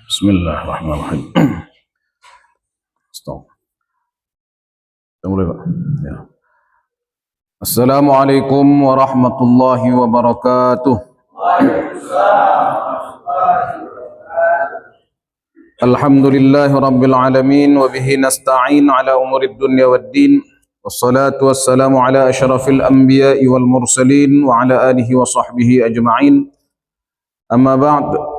Bismillahirrahmanirrahim. Stop. Mulai, Pak. Ya. Assalamualaikum warahmatullahi wabarakatuh. Alhamdulillahi rabbil alamin wa bihi nasta'in ala umurid dunya waddin. Wassalatu wassalamu ala asyrafil anbiya'i wal mursalin wa ala alihi wa sahbihi ajma'in. Amma ba'd.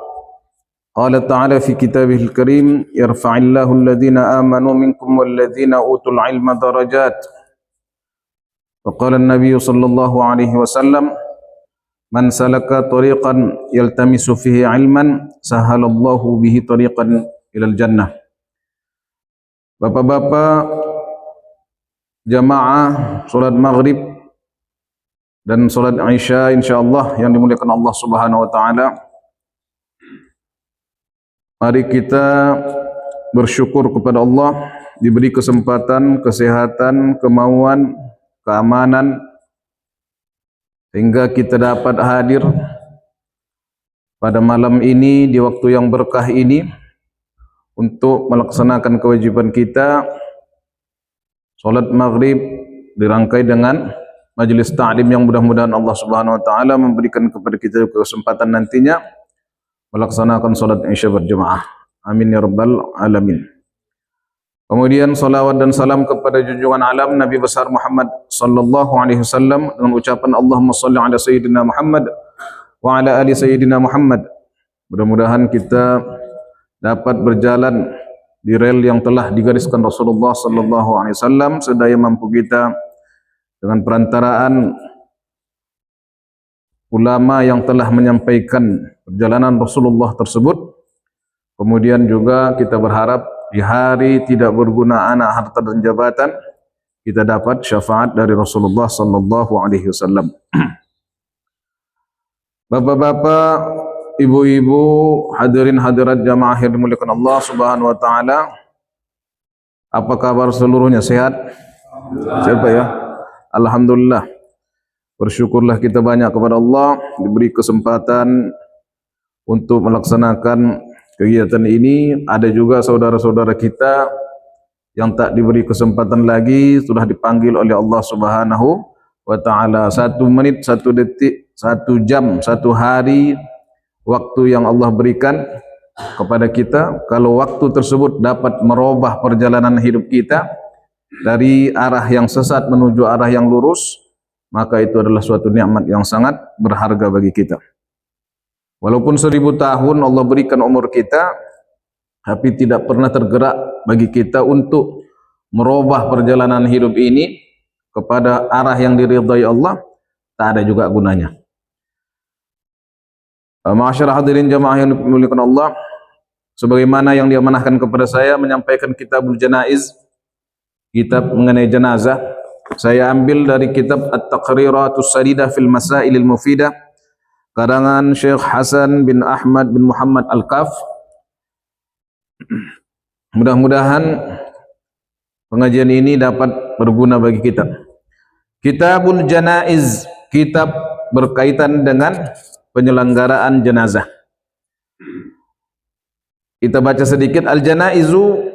قال تعالى في كتابه الكريم يرفع الله الذين آمنوا منكم والذين أوتوا العلم درجات. وقال النبي صلى الله عليه وسلم من سلك طريقا يلتمس فيه علما سهل الله به طريقا إلى الجنة. Bapak-bapak jamaah salat maghrib dan salat isya insyaallah yang dimuliakan Allah Subhanahu wa taala. Mari kita bersyukur kepada Allah diberi kesempatan, kesehatan, kemauan, keamanan sehingga kita dapat hadir pada malam ini di waktu yang berkah ini untuk melaksanakan kewajiban kita. Salat maghrib dirangkai dengan majelis ta'lim yang mudah-mudahan Allah Subhanahu wa taala memberikan kepada kita kesempatan nantinya melaksanakan salat isya berjemaah. Amin ya rabbal alamin. Kemudian salawat dan salam kepada junjungan alam Nabi besar Muhammad sallallahu alaihi wasallam dengan ucapan Allahumma shalli ala sayyidina Muhammad wa ala ali sayyidina Muhammad. Mudah-mudahan kita dapat berjalan di rel yang telah digariskan Rasulullah sallallahu alaihi wasallam sedaya mampu kita dengan perantaraan ulama yang telah menyampaikan perjalanan Rasulullah tersebut. Kemudian juga kita berharap di hari tidak berguna anak, harta dan jabatan kita dapat syafaat dari Rasulullah sallallahu alaihi wasallam. Bapak-bapak, ibu-ibu, hadirin hadirat jamaah yang dimuliakan Allah Subhanahu wa taala. Apa kabar seluruhnya? Sehat? Siapa ya? Alhamdulillah. Bersyukurlah kita banyak kepada Allah diberi kesempatan untuk melaksanakan kegiatan ini. Ada juga saudara-saudara kita yang tak diberi kesempatan lagi sudah dipanggil oleh Allah Subhanahu wa taala. 1 menit, 1 detik, 1 jam, 1 hari waktu yang Allah berikan kepada kita. Kalau waktu tersebut dapat merubah perjalanan hidup kita dari arah yang sesat menuju arah yang lurus, maka itu adalah suatu nikmat yang sangat berharga bagi kita. Walaupun 1000 tahun Allah berikan umur kita, tapi tidak pernah tergerak bagi kita untuk merubah perjalanan hidup ini kepada arah yang diridhai Allah, tak ada juga gunanya. Ma'asyarah hadirin jamaah yang dimuliakan Allah, sebagaimana yang diamanahkan kepada saya menyampaikan kitabul janaiz, kitab mengenai jenazah, saya ambil dari kitab At-Taqriratus Sadidah fil Masailil Mufidah karangan Syekh Hasan bin Ahmad bin Muhammad Al-Kaf. Mudah-mudahan pengajian ini dapat berguna bagi kita. Kitabul Janaiz, kitab berkaitan dengan penyelenggaraan jenazah. Kita baca sedikit. Al-janaizu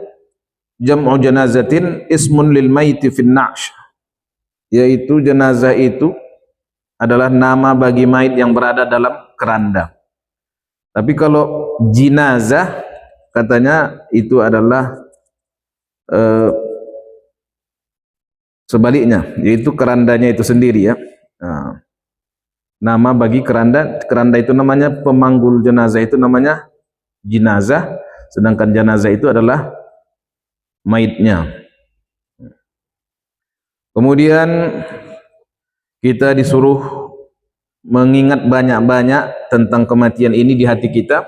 jam'u janazatin ismun lil maiti fin na'sh, yaitu jenazah itu adalah nama bagi mayit yang berada dalam keranda. Tapi kalau jinazah katanya itu adalah sebaliknya, yaitu kerandanya itu sendiri ya. Nama bagi keranda, keranda itu namanya pemanggul jenazah, itu namanya jinazah, sedangkan jenazah itu adalah mayitnya. Kemudian kita disuruh mengingat banyak-banyak tentang kematian ini di hati kita,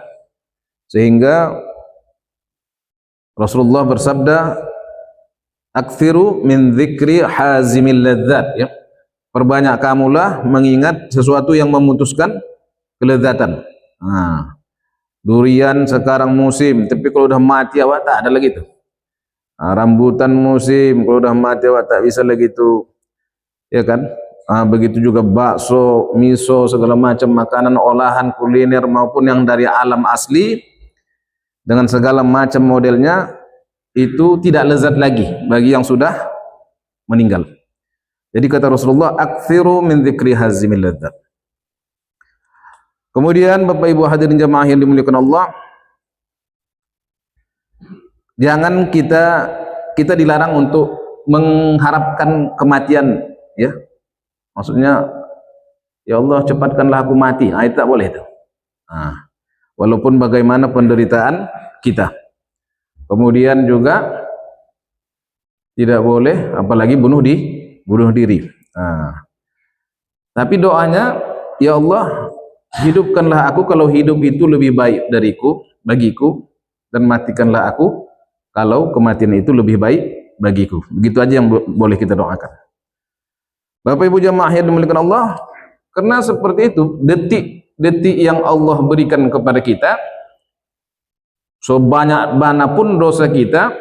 sehingga Rasulullah bersabda, "Aktsiru min dzikri hazimil ladzat," ya. Perbanyak kamulah mengingat sesuatu yang memutuskan kelezatan. Durian sekarang musim, tapi kalau udah mati awak tak ada lagi tuh. Rambutan musim, kalau udah mati awak tak bisa lagi tuh, ya kan? begitu juga bakso, miso, segala macam makanan olahan kuliner maupun yang dari alam asli dengan segala macam modelnya, itu tidak lezat lagi bagi yang sudah meninggal. Jadi kata Rasulullah, aktsiru min dzikri hazimil ladzat. Kemudian Bapak Ibu hadirin jamaah yang dimuliakan Allah, jangan kita dilarang untuk mengharapkan kematian, ya. Maksudnya, ya Allah cepatkanlah aku mati. Itu tak boleh itu. Walaupun bagaimana penderitaan kita. Kemudian juga tidak boleh apalagi bunuh diri. Tapi doanya, ya Allah, hidupkanlah aku kalau hidup itu lebih baik bagiku, dan matikanlah aku kalau kematian itu lebih baik bagiku. Begitu aja yang boleh kita doakan. Bapak Ibu jamaah yang dimuliakan Allah, karena seperti itu detik-detik yang Allah berikan kepada kita, sebanyak manapun dosa kita,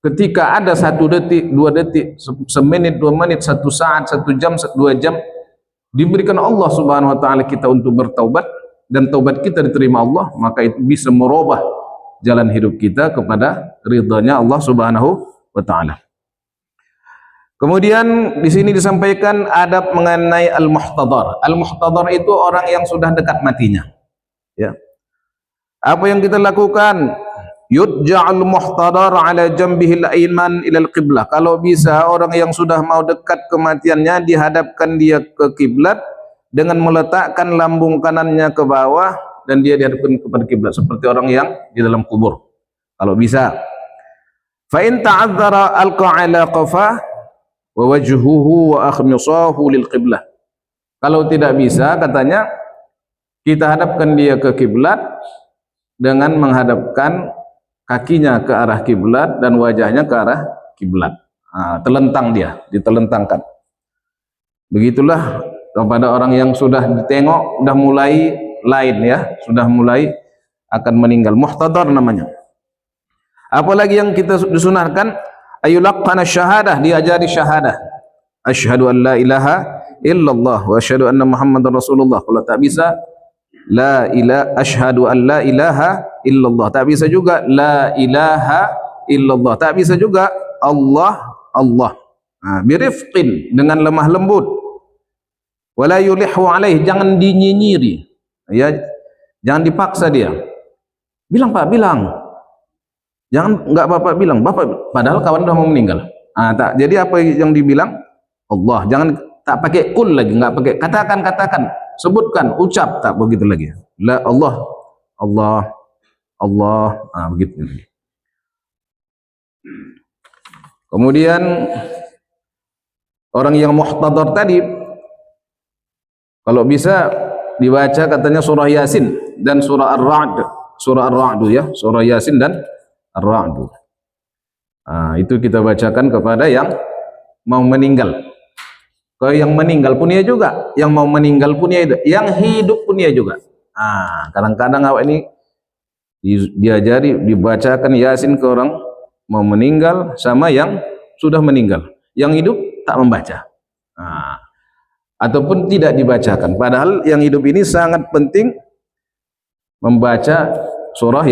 ketika ada 1 detik, 2 detik, semenit, 2 menit, 1 saat, 1 jam, 2 jam diberikan Allah Subhanahu wa taala kita untuk bertaubat, dan taubat kita diterima Allah, maka itu bisa merubah jalan hidup kita kepada ridhanya Allah Subhanahu wa taala. Kemudian di sini disampaikan adab mengenai al-muhtadar. Al-muhtadar itu orang yang sudah dekat matinya. Ya. Apa yang kita lakukan? Yudja'al muhtadar ala jambihil ayman ilal qiblah. Kalau bisa orang yang sudah mau dekat kematiannya dihadapkan dia ke kiblat dengan meletakkan lambung kanannya ke bawah dan dia dihadapkan kepada kiblat seperti orang yang di dalam kubur. Kalau bisa. Fa in ta'adzara alqa ala qafah wa wajhuhu wa akhmisahu lil qiblah. Kalau tidak bisa, katanya kita hadapkan dia ke kiblat dengan menghadapkan kakinya ke arah kiblat dan wajahnya ke arah kiblat. Telentang dia, ditelentangkan. Begitulah kepada orang yang sudah ditengok, sudah mulai lain, ya, sudah mulai akan meninggal. Muhtadar namanya. Apalagi yang kita disunahkan, ayulaqqana syahadah, diajari syahadah. Asyhadu an la ilaha illallah wa asyhadu anna Muhammadar Rasulullah. Kalau tak bisa, la ilaha asyhadu an la ilaha illallah. Tak bisa juga la ilaha illallah. Tak bisa juga Allah. Birifqin, dengan lemah lembut. Wala yulihu alaih, jangan dinyinyiri. Ya, jangan dipaksa dia. Bilang Pak, bilang. Jangan enggak Bapak bilang, Bapak padahal kawan sudah mau meninggal. Tak. Jadi apa yang dibilang? Allah. Jangan tak pakai kul lagi, enggak pakai katakan, sebutkan, ucap, tak begitu lagi. La Allah. Begitu. Kemudian orang yang muhtadar tadi, kalau bisa dibaca katanya surah Yasin dan surah Ar-Ra'd. Surah Ar-Ra'd, ya, surah Yasin dan Ar-Ra'd. Itu kita bacakan kepada yang mau meninggal. Kalau yang meninggal pun ia juga, yang mau meninggal pun ia juga, yang hidup pun ia juga. Kadang-kadang awak ini diajari dibacakan Yasin ke orang mau meninggal sama yang sudah meninggal. Yang hidup tak membaca. Ataupun tidak dibacakan. Padahal yang hidup ini sangat penting membaca surah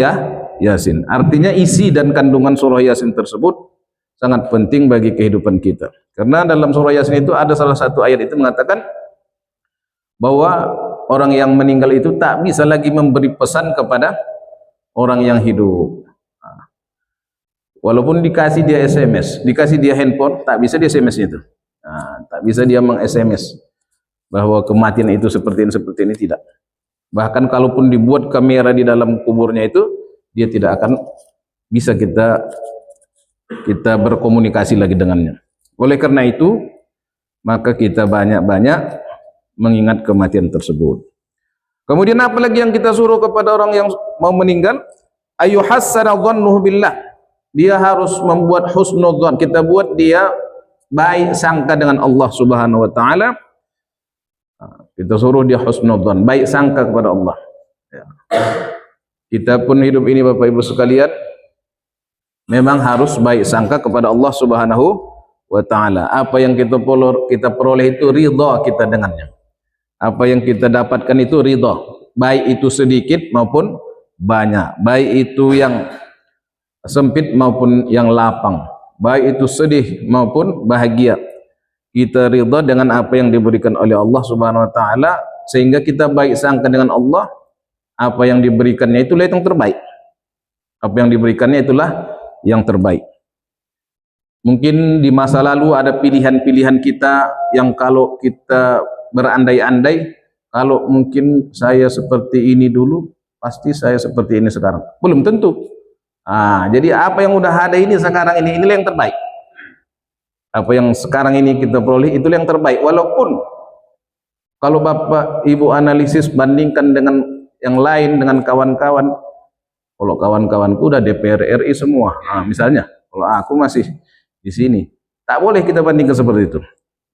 Yasin. Artinya isi dan kandungan surah Yasin tersebut sangat penting bagi kehidupan kita. Karena dalam surah Yasin itu ada salah satu ayat itu mengatakan bahwa orang yang meninggal itu tak bisa lagi memberi pesan kepada orang yang hidup. Walaupun dikasih dia SMS, dikasih dia handphone, tak bisa dia SMS itu. Tak bisa dia meng-SMS bahwa kematian itu seperti ini, tidak. Bahkan kalaupun dibuat kamera di dalam kuburnya itu, dia tidak akan bisa kita berkomunikasi lagi dengannya. Oleh karena itu, maka kita banyak-banyak mengingat kematian tersebut. Kemudian apa lagi yang kita suruh kepada orang yang mau meninggal? Ayuhassana dhannuhu billah. Dia harus membuat husnudzan. Kita buat dia baik sangka dengan Allah Subhanahu wa taala. Kita suruh dia husnudzan, baik sangka kepada Allah. Kita pun hidup ini Bapak Ibu sekalian memang harus baik sangka kepada Allah Subhanahu wa ta'ala. Apa yang kita peroleh itu ridha kita dengannya. Apa yang kita dapatkan itu ridha, baik itu sedikit maupun banyak, baik itu yang sempit maupun yang lapang, baik itu sedih maupun bahagia. Kita ridha dengan apa yang diberikan oleh Allah Subhanahu wa taala, sehingga kita baik sangka dengan Allah. Apa yang diberikannya itulah yang terbaik. Apa yang diberikannya itulah yang terbaik. Mungkin di masa lalu ada pilihan-pilihan kita yang kalau kita berandai-andai, kalau mungkin saya seperti ini dulu, pasti saya seperti ini sekarang. Belum tentu. Jadi apa yang udah ada ini sekarang ini, inilah yang terbaik. Apa yang sekarang ini kita peroleh, itulah yang terbaik. Walaupun kalau Bapak Ibu analisis bandingkan dengan yang lain, dengan kawan-kawan, kalau kawan-kawanku udah DPR RI semua, misalnya, kalau aku masih di sini, tak boleh kita bandingkan seperti itu.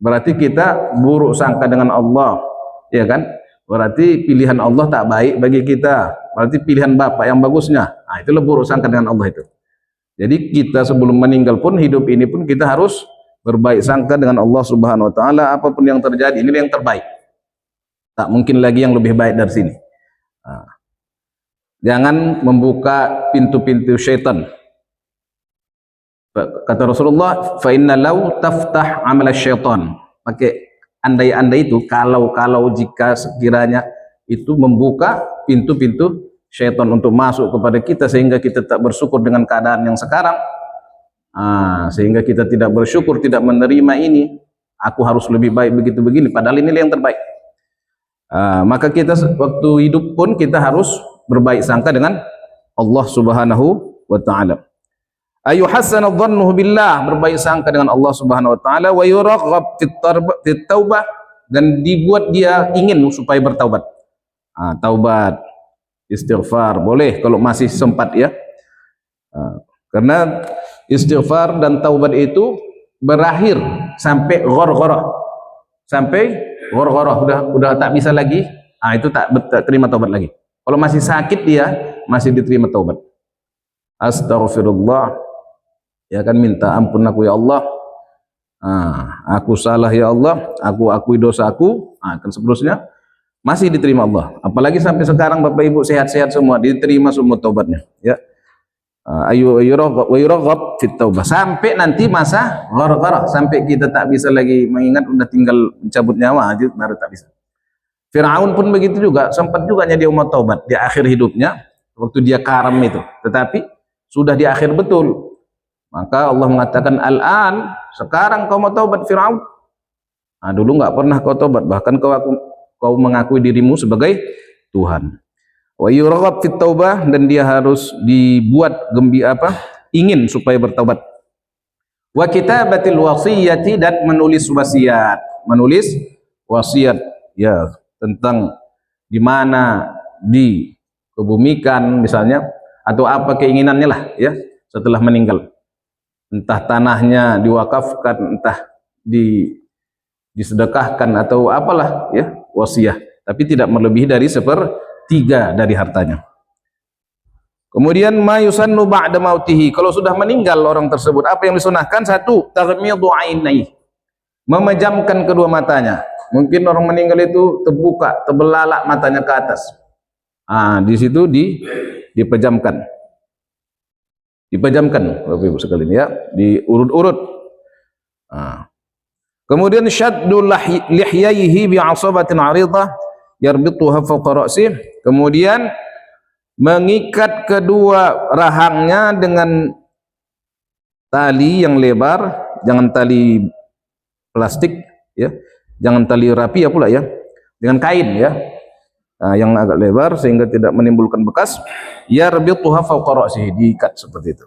Berarti kita buruk sangka dengan Allah, ya kan? Berarti pilihan Allah tak baik bagi kita. Berarti pilihan Bapak yang bagusnya. Itulah buruk sangka dengan Allah itu. Jadi kita sebelum meninggal pun, hidup ini pun kita harus berbaik sangka dengan Allah Subhanahu wa taala. Apapun yang terjadi, ini yang terbaik. Tak mungkin lagi yang lebih baik dari sini. Jangan membuka pintu-pintu syaitan. Kata Rasulullah, fa inna law taftah amal syaitan. Pakai andai-andai itu, kalau jika sekiranya itu membuka pintu-pintu syaitan untuk masuk kepada kita, sehingga kita tak bersyukur dengan keadaan yang sekarang, sehingga kita tidak bersyukur, tidak menerima ini. Aku harus lebih baik begitu begini, padahal ini yang terbaik. Maka kita waktu hidup pun kita harus berbaik sangka dengan Allah Subhanahu wa taala. Ayu hasana dhannuhu billah, berbaik sangka dengan Allah Subhanahu wa taala, wa yuraghab fit taubah, dan dibuat dia ingin supaya bertaubat. Taubat, istighfar boleh kalau masih sempat ya. Karena istighfar dan taubat itu berakhir sampai ghargharah. Sampai ghargharah udah tak bisa lagi, itu tak terima taubat lagi. Kalau masih sakit dia masih diterima taubat. Astaghfirullah, ya kan, minta ampun aku ya Allah, aku salah ya Allah, aku akui dosaku, kan seterusnya masih diterima Allah. Apalagi sampai sekarang Bapak Ibu sehat-sehat semua, diterima semua taubatnya ya. Ayu yuraghab fit taubah, sampai nanti masa ghargharah, sampai kita tak bisa lagi mengingat, udah tinggal mencabut nyawa aja baru tak bisa. Firaun pun begitu juga, sempat juga dia mau taubat di akhir hidupnya waktu dia karam itu, tetapi sudah di akhir betul. Maka Allah mengatakan, al-an, sekarang kau mau taubat Firaun. Dulu nggak pernah kau taubat, bahkan kau mengakui dirimu sebagai Tuhan. Wa yuraghab fit taubah, dan dia harus dibuat ingin supaya bertaubat. Wa kitabatil wasiyati, dan menulis wasiat, ya, tentang di mana dikebumikan misalnya, atau apa keinginannya lah ya setelah meninggal. Entah tanahnya diwakafkan, entah disedekahkan atau apalah ya, wasiat, tapi tidak melebihi dari 1/3 dari hartanya. Kemudian ma yusannu ba'da mautihi, kalau sudah meninggal orang tersebut, apa yang disunahkan? 1, taghmidhu ainai, memejamkan kedua matanya. Mungkin orang meninggal itu terbuka, terbelalak matanya ke atas. Di situ dipejamkan. Bapak Ibu sekalian ya, diurut-urut. Kemudian syaddul lihyaihi bi'asabatin 'aridah yarbituha fawqa ra'sih. Kemudian mengikat kedua rahangnya dengan tali yang lebar, jangan tali plastik ya. Jangan tali rapi pula ya, dengan kain ya, yang agak lebar sehingga tidak menimbulkan bekas. Yarbituha fawqa ra'sihi, diikat seperti itu.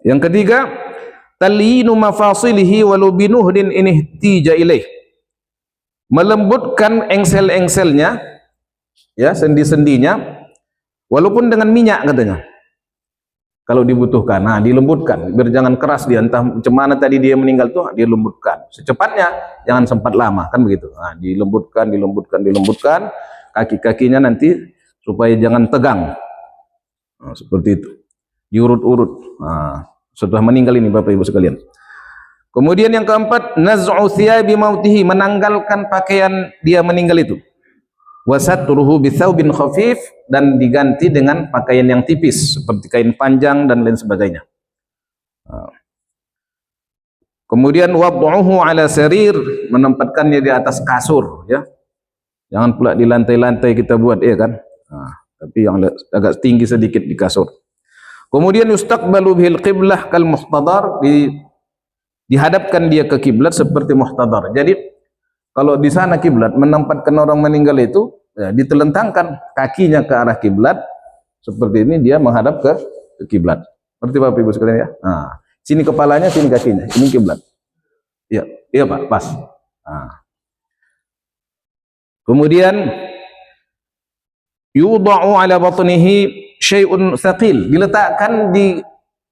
Yang ketiga, talinu mafasilihi walau binuhdin in ihtija ilaih, melembutkan engsel-engselnya ya, sendi-sendinya, walaupun dengan minyak katanya. Kalau dibutuhkan, dilembutkan, biar jangan keras dia, entah macam mana tadi dia meninggal tuh, dia lembutkan secepatnya, jangan sempat lama, kan begitu. Dilembutkan, kaki-kakinya nanti supaya jangan tegang, seperti itu, diurut-urut, Setelah meninggal ini Bapak Ibu sekalian. Kemudian yang keempat, naz'u thiyabi mautihi, menanggalkan pakaian dia meninggal itu. Wasatruhu bitsaubin khafif, dan diganti dengan pakaian yang tipis seperti kain panjang dan lain sebagainya. Kemudian wad'uhu ala sarir, menempatkannya di atas kasur, ya. Jangan pula di lantai-lantai kita buat, ya kan? Tapi yang agak tinggi sedikit di kasur. Kemudian yustaqbalu bihil qiblah kal muhtadar, dihadapkan dia ke kiblat seperti muhtadar. Jadi kalau di sana kiblat, menempatkan orang meninggal itu, ya, ditelentangkan kakinya ke arah kiblat seperti ini, dia menghadap ke kiblat. Seperti Bapak Ibu sekalian, ya. Sini kepalanya, sini kakinya, ini kiblat. Ya, iya Pak, pas. Kemudian yudha'u ala batnihi syai'un tsaqil, diletakkan di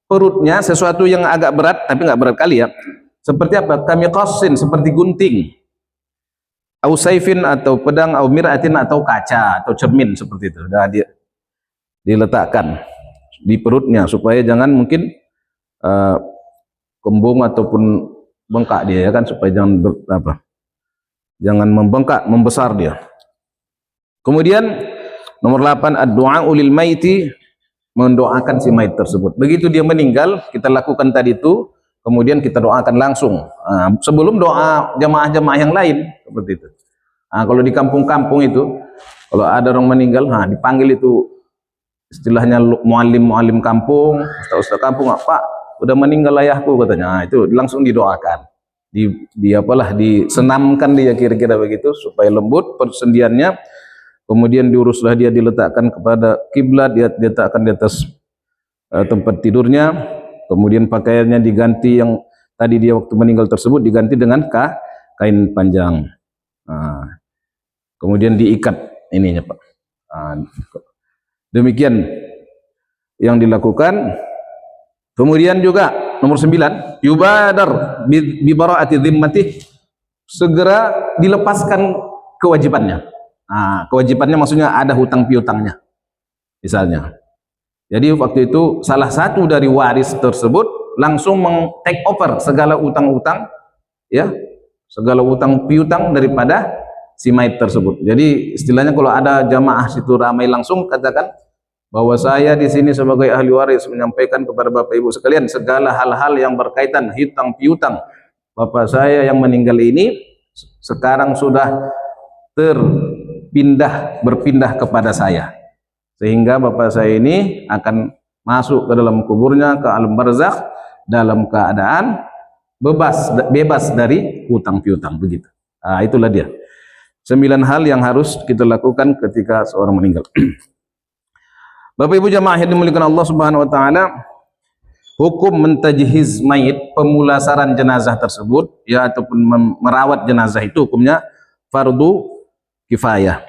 perutnya sesuatu yang agak berat, tapi enggak berat kali, ya. Seperti apa? Kamiqassin, seperti gunting. Au saifin, atau pedang, au mir'atin, atau kaca atau cermin, seperti itu. Nah, dia diletakkan di perutnya supaya jangan mungkin kembung ataupun bengkak dia, ya kan, supaya jangan jangan membengkak, membesar dia. Kemudian nomor 8, ad-du'a lil maiti, mendoakan si mayit tersebut. Begitu dia meninggal, kita lakukan tadi itu, kemudian kita doakan langsung. Sebelum doa jamaah-jamaah yang lain, seperti itu. Kalau di kampung-kampung itu, kalau ada orang meninggal, dipanggil itu istilahnya muallim kampung, ustaz kampung, Pak, udah meninggal ayahku, katanya. Itu langsung didoakan, disenamkan dia, kira-kira begitu, supaya lembut persendiannya. Kemudian diuruslah dia, diletakkan kepada kiblat, dia diletakkan di atas tempat tidurnya. Kemudian pakaiannya diganti, yang tadi dia waktu meninggal tersebut diganti dengan kain panjang. Kemudian diikat ininya, Pak. Demikian yang dilakukan. Kemudian juga nomor 9, yubadar bi bara'ati dhimmatih, segera dilepaskan kewajibannya. Kewajibannya maksudnya ada hutang piutangnya misalnya. Jadi waktu itu salah satu dari waris tersebut langsung meng-take over segala utang-utang, ya, segala utang piutang daripada si mayit tersebut. Jadi istilahnya kalau ada jamaah situ ramai, langsung katakan bahwa saya di sini sebagai ahli waris menyampaikan kepada Bapak Ibu sekalian segala hal-hal yang berkaitan hutang piutang bapak saya yang meninggal ini sekarang sudah berpindah kepada saya, sehingga bapak saya ini akan masuk ke dalam kuburnya, ke alam barzakh, dalam keadaan bebas dari hutang piutang, begitu. Itulah dia 9 hal yang harus kita lakukan ketika seorang meninggal. Bapak Ibu jamaah yang dimuliakan Allah Subhanahu wa taala, hukum mentajhiz mayit, pemulasaran jenazah tersebut, ya, ataupun merawat jenazah itu hukumnya fardu kifayah.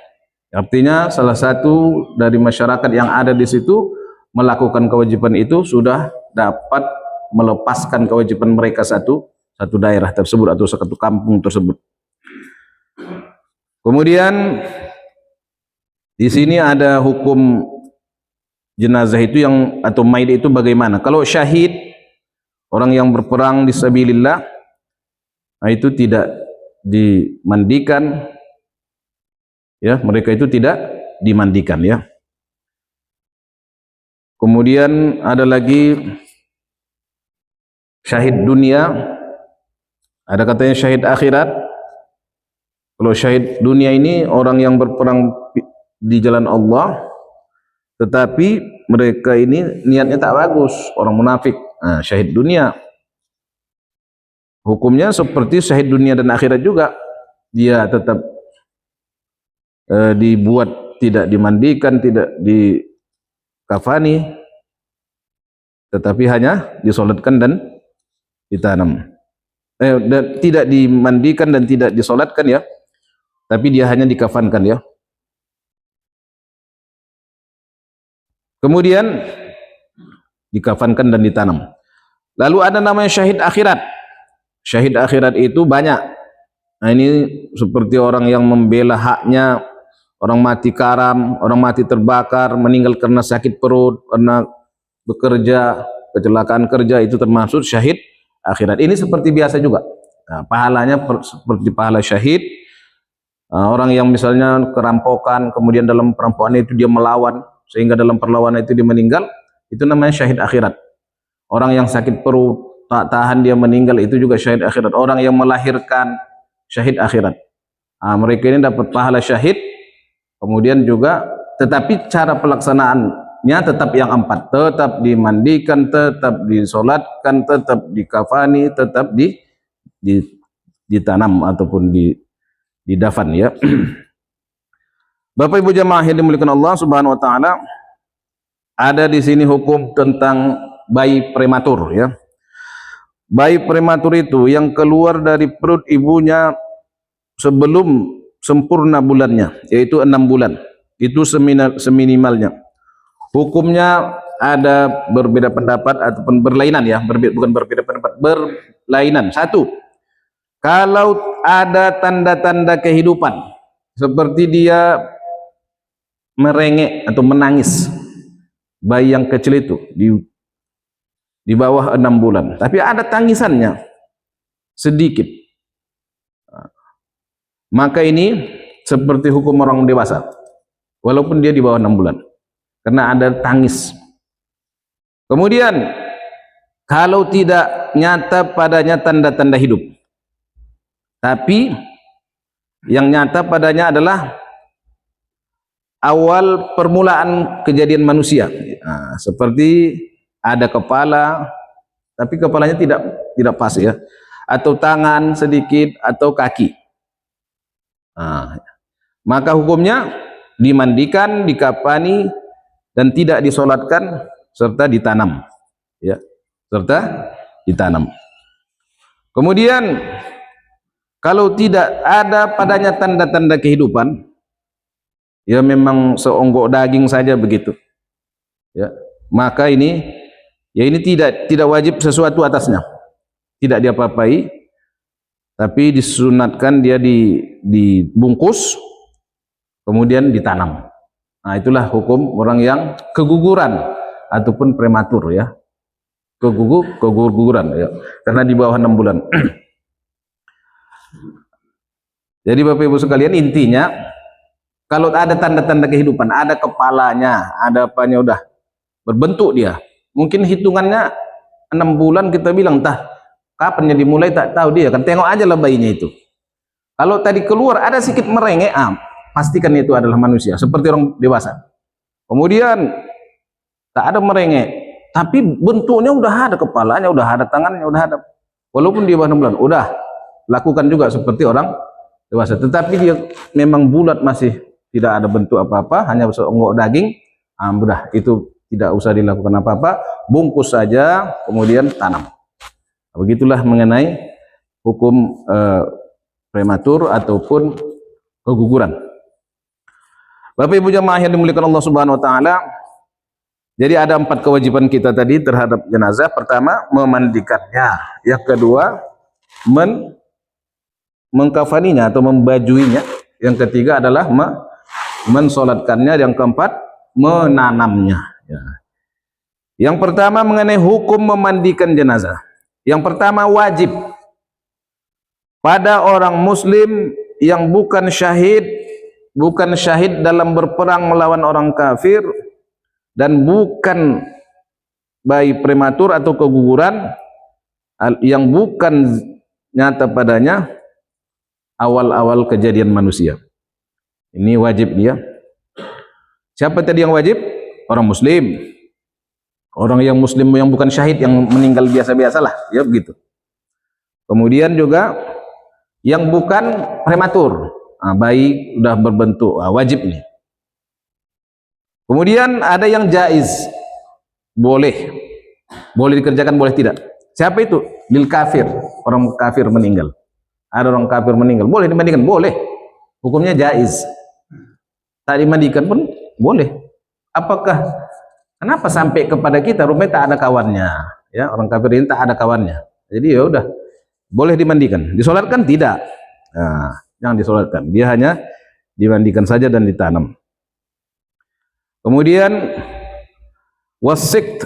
Artinya salah satu dari masyarakat yang ada di situ melakukan kewajiban itu sudah dapat melepaskan kewajiban mereka satu daerah tersebut atau satu kampung tersebut. Kemudian di sini ada hukum jenazah itu atau mayit itu bagaimana? Kalau syahid, orang yang berperang di sabilillah, itu tidak dimandikan, ya, mereka itu tidak dimandikan, ya. Kemudian ada lagi syahid dunia, ada katanya syahid akhirat. Kalau syahid dunia ini orang yang berperang di jalan Allah, tetapi mereka ini niatnya tak bagus, orang munafik. Syahid dunia hukumnya seperti syahid dunia dan akhirat juga, dia tetap dibuat tidak dimandikan, tidak dikafani, tetapi hanya disolatkan dan ditanam. Dan tidak dimandikan dan tidak disolatkan, ya, tapi dia hanya dikafankan, ya. Kemudian dikafankan dan ditanam. Lalu ada namanya syahid akhirat. Syahid akhirat itu banyak. Ini seperti orang yang membela haknya, orang mati karam, orang mati terbakar, meninggal karena sakit perut, karena bekerja kecelakaan kerja itu termasuk syahid akhirat. Ini seperti biasa juga. Nah, pahalanya seperti pahala syahid. Orang yang misalnya kerampokan, kemudian dalam perampokan itu dia melawan, sehingga dalam perlawanan itu dia meninggal, itu namanya syahid akhirat. Orang yang sakit perut, tak tahan dia meninggal, itu juga syahid akhirat. Orang yang melahirkan, syahid akhirat. Mereka ini dapat pahala syahid. Kemudian juga, tetapi cara pelaksanaannya tetap yang 4, tetap dimandikan, tetap disolatkan, tetap dikafani, tetap ditanam ataupun didafan, ya. Bapak Ibu jamaah yang dimuliakan Allah Subhanahu wa taala, ada di sini hukum tentang bayi prematur, ya. Bayi prematur itu yang keluar dari perut ibunya sebelum sempurna bulannya, yaitu 6 bulan. Itu seminimalnya. Hukumnya ada berbeda pendapat ataupun berlainan, ya, bukan berbeda pendapat, berlainan. Satu, kalau ada tanda-tanda kehidupan seperti dia merengek atau menangis, bayi yang kecil itu di bawah 6 bulan, tapi ada tangisannya sedikit, maka ini seperti hukum orang dewasa walaupun dia di bawah 6 bulan karena ada tangis. Kemudian kalau tidak nyata padanya tanda-tanda hidup, tapi yang nyata padanya adalah awal permulaan kejadian manusia, seperti ada kepala tapi kepalanya tidak pas, ya, atau tangan sedikit atau kaki, maka hukumnya dimandikan, dikafani, dan tidak disolatkan serta ditanam, ya, serta ditanam. Kemudian kalau tidak ada padanya tanda-tanda kehidupan, ya memang seonggok daging saja begitu, ya, maka ini, ya, ini tidak wajib sesuatu atasnya, tidak diapa-apai, tapi disunatkan dia dibungkus kemudian ditanam. Nah, itulah hukum orang yang keguguran ataupun prematur, ya, keguguran, ya, karena di bawah 6 bulan. Jadi Bapak Ibu sekalian, intinya kalau ada tanda-tanda kehidupan, ada kepalanya, ada apanya, udah berbentuk dia, mungkin hitungannya 6 bulan, kita bilang entah kapan dia dimulai, tak tahu dia kan, tengok aja lah bayinya itu. Kalau tadi keluar ada sedikit merengek, pastikan itu adalah manusia seperti orang dewasa. Kemudian tak ada merengek tapi bentuknya udah ada, kepalanya udah ada, tangannya udah ada, walaupun di bawah 6 bulan, udah lakukan juga seperti orang dewasa. Tetapi dia memang bulat, masih tidak ada bentuk apa-apa, hanya seonggok daging, udah itu tidak usah dilakukan apa-apa, bungkus saja kemudian tanam. Begitulah mengenai hukum prematur ataupun keguguran. Bapak Ibu jamaah yang dimuliakan Allah Subhanahu wa taala, jadi ada 4 kewajiban kita tadi terhadap jenazah. Pertama, memandikannya. Yang kedua, mengkafaninya atau membajuinya. Yang ketiga adalah mensolatkannya. Yang keempat, menanamnya, ya. Yang pertama mengenai hukum memandikan jenazah. Yang pertama, wajib pada orang muslim yang bukan syahid dalam berperang melawan orang kafir, dan bukan bayi prematur atau keguguran yang bukan nyata padanya awal-awal kejadian manusia. Ini wajib dia. Siapa tadi yang wajib? Orang muslim. Orang yang muslim yang bukan syahid, yang meninggal biasa-biasalah, ya begitu. Kemudian juga yang bukan prematur, bayi udah berbentuk, wajib nih. Kemudian ada yang jaiz, boleh dikerjakan, boleh tidak. Siapa itu? Lil kafir, orang kafir meninggal. Ada orang kafir meninggal, boleh dimandikan, boleh. Hukumnya jaiz. Tak dimandikan pun boleh. Kenapa sampai kepada kita? Rupanya tak ada kawannya, ya, orang kafir ini tak ada kawannya. Jadi ya udah, boleh dimandikan. Disolatkan tidak. Nah, jangan disolatkan. Dia hanya dimandikan saja dan ditanam. Kemudian wasikt,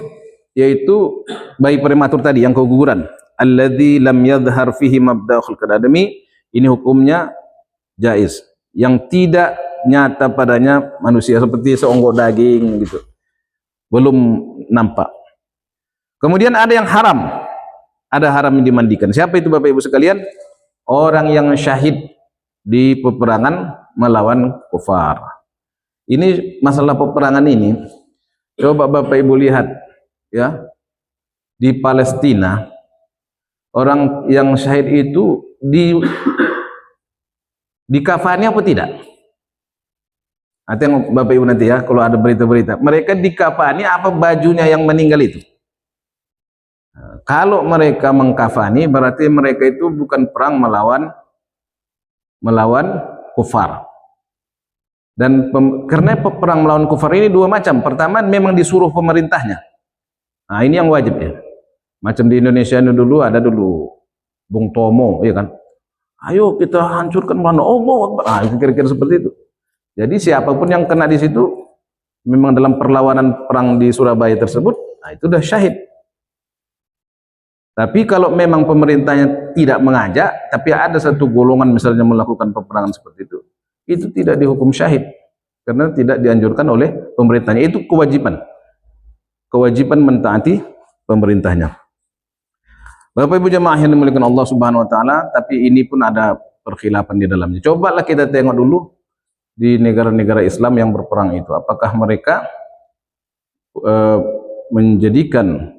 yaitu bayi prematur tadi yang keguguran. Alladzi lam yadhhar fihi mabda' khalqil adami, ini hukumnya jaiz. Yang tidak nyata padanya manusia, seperti seonggok daging gitu, belum nampak. Kemudian ada yang haram, ada haram yang dimandikan. Siapa itu Bapak Ibu sekalian? Orang yang syahid di peperangan melawan kufar. Ini masalah peperangan ini, coba Bapak Ibu lihat ya, di Palestina orang yang syahid itu dikafani apa tidak? Nah, tengok Bapak Ibu nanti ya, kalau ada berita-berita, mereka dikafani apa bajunya yang meninggal itu? Nah, kalau mereka mengkafani, berarti mereka itu bukan perang melawan kufar. Dan karena perang melawan kufar ini dua macam. Pertama memang disuruh pemerintahnya. Nah, ini yang wajib ya. Macam di Indonesia ini dulu ada Bung Tomo, ya kan? Ayo kita hancurkan mana? Allah, kira-kira seperti itu. Jadi siapapun yang kena di situ, memang dalam perlawanan perang di Surabaya tersebut, nah itu sudah syahid. Tapi kalau memang pemerintahnya tidak mengajak, tapi ada satu golongan misalnya melakukan peperangan seperti itu tidak dihukum syahid, karena tidak dianjurkan oleh pemerintahnya. Itu kewajiban mentaati pemerintahnya. Bapak Ibu jemaah yang dimuliakan Allah Subhanahu wa taala, tapi ini pun ada perkhilafan di dalamnya. Cobalah kita tengok dulu di negara-negara Islam yang berperang itu, apakah mereka menjadikan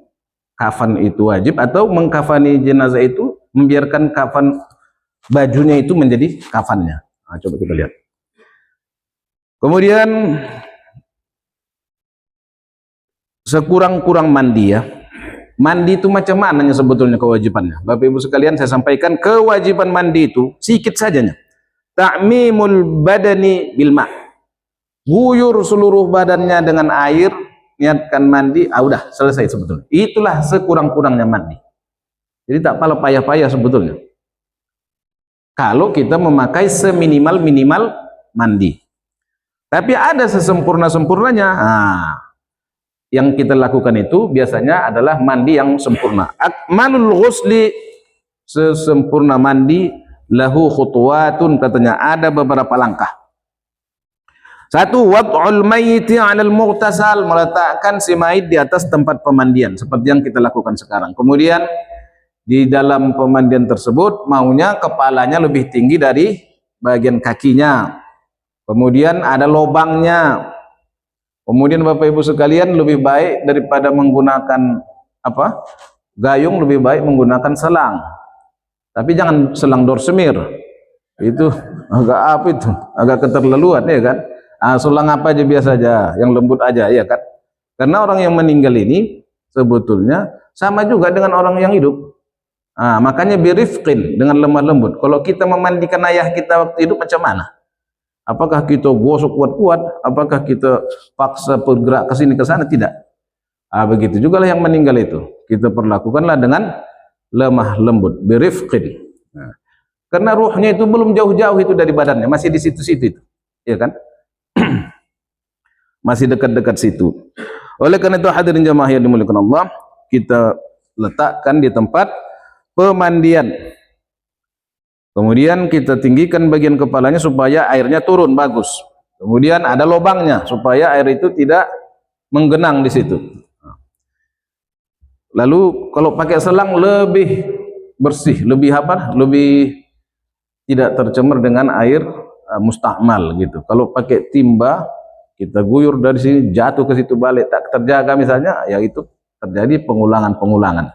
kafan itu wajib, atau mengkafani jenazah itu membiarkan kafan bajunya itu menjadi kafannya. Nah, coba kita lihat. Kemudian sekurang-kurang mandi ya. Mandi itu macam mana sebetulnya kewajibannya? Bapak Ibu sekalian, saya sampaikan kewajiban mandi itu sedikit sajanya. Ta'mimul badani bil ma'. Guyur seluruh badannya dengan air, niatkan mandi, udah selesai sebetulnya. Itulah sekurang-kurangnya mandi. Jadi tak payah-payah sebetulnya. Kalau kita memakai seminimal-minimal mandi. Tapi ada sesempurna-sempurnanya. Yang kita lakukan itu biasanya adalah mandi yang sempurna. Akmalul ghusli, sesempurna mandi, lahu khutuwatun, katanya ada beberapa langkah. Satu, wad'ul mayyiti 'alal mughtasal, meletakkan si mayit di atas tempat pemandian seperti yang kita lakukan sekarang. Kemudian di dalam pemandian tersebut maunya kepalanya lebih tinggi dari bagian kakinya. Kemudian ada lubangnya. Kemudian Bapak Ibu sekalian, lebih baik daripada menggunakan gayung, lebih baik menggunakan selang. Tapi jangan selang dorsemir. Itu agak keterlaluan ya kan? Selang apa aja biasa aja, yang lembut aja ya kan? Karena orang yang meninggal ini sebetulnya sama juga dengan orang yang hidup. Makanya birifqin, dengan lemah lembut. Kalau kita memandikan ayah kita waktu hidup macam mana? Apakah kita gosok kuat-kuat? Apakah kita paksa bergerak ke sini ke sana? Tidak. Begitu juga lah yang meninggal itu. Kita perlakukanlah dengan lemah lembut, birifqin. Karena ruhnya itu belum jauh-jauh itu dari badannya, masih di situ-situ itu. Ya kan? Masih dekat-dekat situ. Oleh karena itu hadirin jamaah yang dimuliakan Allah, kita letakkan di tempat pemandian. Kemudian kita tinggikan bagian kepalanya supaya airnya turun bagus. Kemudian ada lubangnya supaya air itu tidak menggenang di situ. Lalu kalau pakai selang lebih bersih, lebih tidak tercemar dengan air mustakmal gitu. Kalau pakai timba, kita guyur dari sini jatuh ke situ balik, tak terjaga misalnya, ya itu terjadi pengulangan.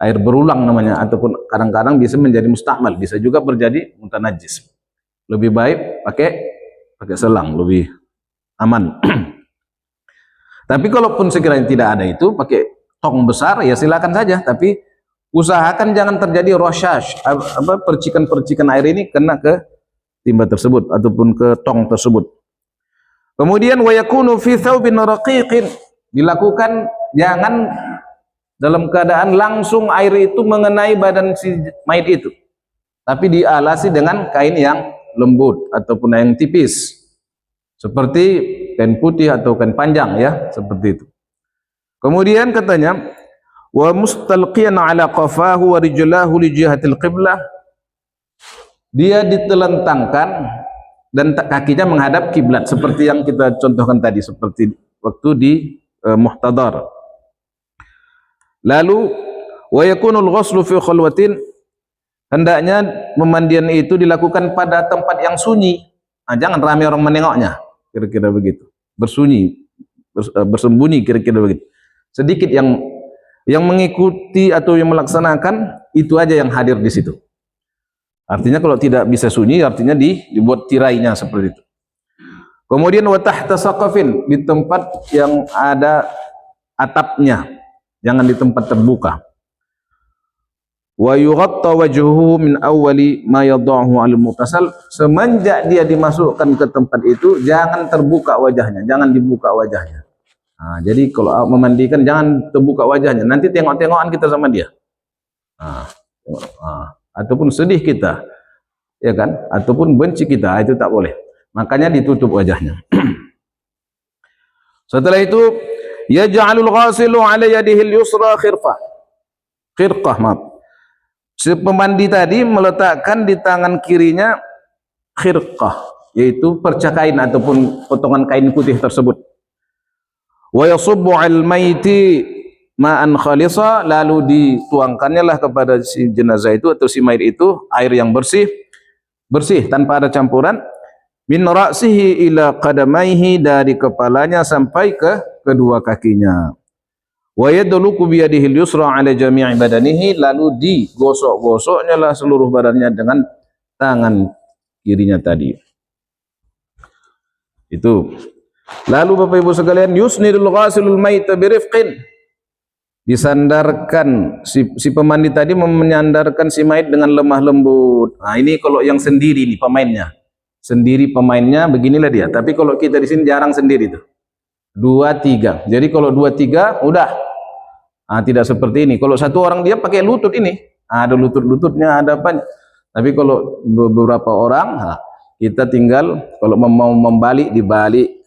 Air berulang namanya, ataupun kadang-kadang bisa menjadi mustakmal, bisa juga menjadi mutanajis. Lebih baik pakai selang, lebih aman. Tapi kalaupun sekiranya tidak ada itu, pakai tong besar ya silakan saja, tapi usahakan jangan terjadi roshash, percikan-percikan air ini kena ke timba tersebut ataupun ke tong tersebut. Kemudian wa yakunu fi thawbin raqiqin, dilakukan jangan dalam keadaan langsung air itu mengenai badan si mayit itu, tapi dialasi dengan kain yang lembut ataupun yang tipis, seperti kain putih atau kain panjang ya, seperti itu. Kemudian katanya, wa mustalqiyan ala qafahu wa rijlahu li jihatil qiblah. Dia ditelentangkan dan kakinya menghadap kiblat seperti yang kita contohkan tadi, seperti waktu di muhtadar. Lalu wa yakunul ghuslu fi khulwatin, hendaknya pemandian itu dilakukan pada tempat yang sunyi. Jangan ramai orang menengoknya, kira-kira begitu. Bersunyi, bersembunyi, kira-kira begitu. Sedikit yang mengikuti atau yang melaksanakan, itu aja yang hadir di situ. Artinya kalau tidak bisa sunyi, artinya dibuat tirainya seperti itu. Kemudian wa tahta saqafin, di tempat yang ada atapnya, jangan di tempat terbuka. Wa yughatta wajhuhu min awwali ma yad'uhu 'ala al-mughtasal, semenjak dia dimasukkan ke tempat itu jangan terbuka wajahnya, jangan dibuka wajahnya. Jadi kalau memandikan jangan terbuka wajahnya, nanti tengok-tengokan kita sama dia. Ataupun sedih kita, ya kan? Ataupun benci kita, itu tak boleh. Makanya ditutup wajahnya. Setelah itu, yaj'alul ghasilu 'ala yadihi al-yusra khirqah, maaf. Si pemandi tadi meletakkan di tangan kirinya khirqah, yaitu percakain ataupun potongan kain putih tersebut. Wa yasubbu 'al maiti ma'an khalisa, lalu dituangkannya lah kepada si jenazah itu atau si mayit itu air yang bersih tanpa ada campuran, min ra'sihi ila qadamaihi, dari kepalanya sampai ke kedua kakinya. Wa yadluku bi yadihi al-yusra 'ala jami'i badanihi, lalu digosok-gosoknya lah seluruh badannya dengan tangan kirinya tadi. Itu. Lalu Bapak Ibu sekalian, yusnidul ghasilul maita birifqin, disandarkan si pemandi tadi menyandarkan si mayit dengan lemah lembut. Ini kalau yang sendiri nih pemainnya. Sendiri pemainnya beginilah dia. Tapi kalau kita di sini jarang sendiri tuh. 2-3. Jadi kalau 2-3 udah. Tidak seperti ini. Kalau satu orang dia pakai lutut ini. Ada lutut-lututnya, ada apa. Tapi kalau beberapa orang, kita tinggal kalau mau membalik dibalik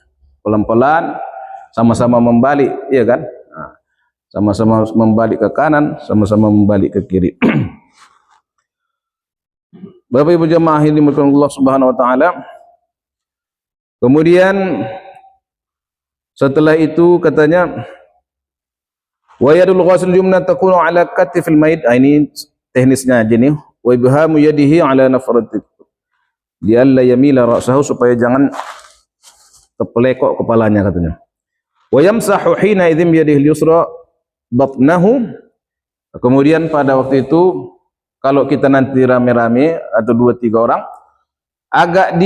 pelan-pelan, sama-sama membalik, iya kan? Sama-sama membalik ke kanan, sama-sama membalik ke kiri. Bapak Ibu jemaah yang dimuliakan Allah Subhanahu wa taala. Kemudian setelah itu katanya, wa yadul ghusl yumna takunu ala katifil mayit. Ini teknisnya aja nih. Wa ibhamu yadihi ala nafrati li alla yamila ra'sahu, supaya jangan terpelekok kepalanya katanya. Wa yamsahu hina idzim yadihi al-yusra batnahu. Kemudian pada waktu itu kalau kita nanti rame-rame atau 2-3 orang, agak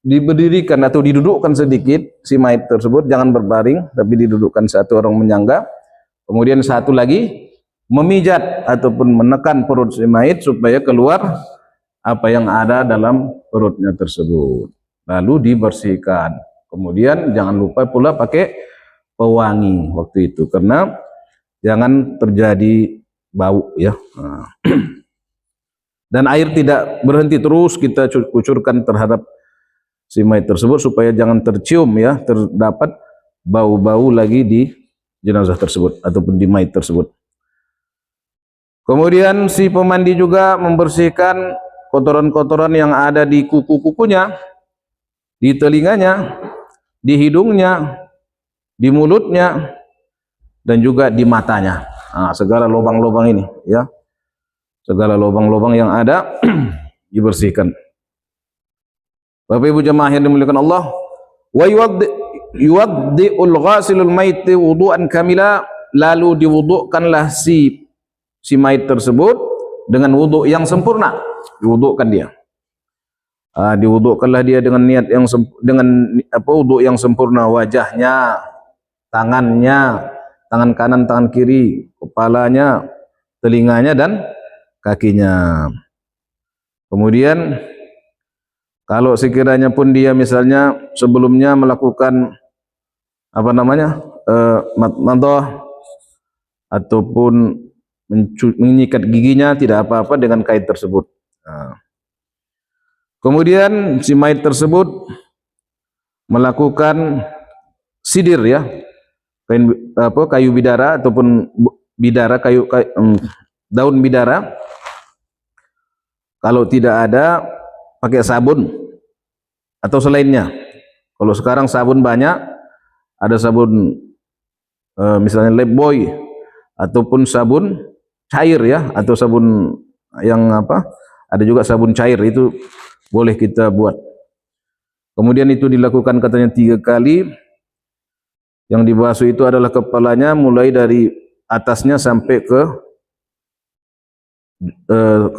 diberdirikan atau didudukkan sedikit si mayit tersebut, jangan berbaring tapi didudukkan, satu orang menyangga, kemudian satu lagi memijat ataupun menekan perut si mayit supaya keluar apa yang ada dalam perutnya tersebut, lalu dibersihkan. Kemudian jangan lupa pula pakai pewangi waktu itu, karena jangan terjadi bau ya. Dan air tidak berhenti, terus kita kucurkan terhadap si mayit tersebut supaya jangan tercium ya, terdapat bau-bau lagi di jenazah tersebut ataupun di mayit tersebut. Kemudian si pemandi juga membersihkan kotoran-kotoran yang ada di kuku-kukunya, di telinganya, di hidungnya, di mulutnya, dan juga di matanya. Segala lubang-lubang ini ya, segala lubang-lubang yang ada dibersihkan. Bapak Ibu jemaah yang dimuliakan Allah, wa yuwaddi'ul ghasilul maiti wudu'an kamila, lalu diwudukkanlah si mayit tersebut dengan wuduk yang sempurna, diwudukkan dia. Diwudukkanlah dia dengan niat yang wuduk yang sempurna, wajahnya, tangannya, tangan kanan, tangan kiri, kepalanya, telinganya dan kakinya. Kemudian kalau sekiranya pun dia misalnya sebelumnya melakukan madhah ataupun menyikat giginya, tidak apa-apa dengan kain tersebut. Kemudian si mayit tersebut melakukan sidir ya, kayu bidara ataupun bidara daun bidara. Kalau tidak ada, pakai sabun atau selainnya. Kalau sekarang sabun banyak, ada sabun misalnya Lifebuoy ataupun sabun cair ya, atau sabun yang ada juga sabun cair, itu boleh kita buat. Kemudian itu dilakukan katanya 3 kali. Yang dibasuh itu adalah kepalanya mulai dari atasnya sampai ke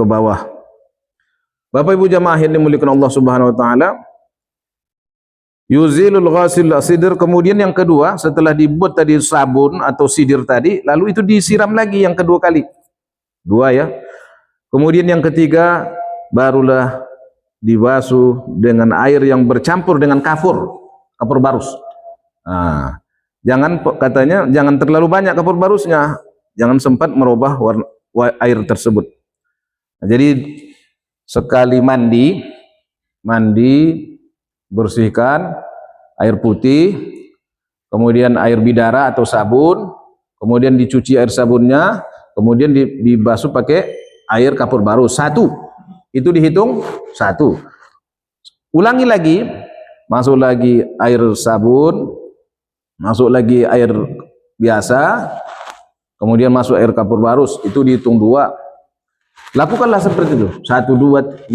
bawah. Bapak Ibu jamaah yang dimuliakan Allah Subhanahu wa taala, yuzilul ghasil sidir. Kemudian yang kedua, setelah dibuat tadi sabun atau sidir tadi, lalu itu disiram lagi yang kedua kali. 2 ya. Kemudian yang ketiga barulah dibasuh dengan air yang bercampur dengan kapur barus. Nah, katanya jangan terlalu banyak kapur barusnya, jangan sempat merubah warna air tersebut. Nah, jadi sekali mandi bersihkan air putih, kemudian air bidara atau sabun, kemudian dicuci air sabunnya, kemudian dibasuh pakai air kapur barus. 1, itu dihitung 1. Ulangi lagi, masuk lagi air sabun, masuk lagi air biasa, kemudian masuk air kapur barus, itu dihitung 2. Lakukanlah seperti itu. 1, 2,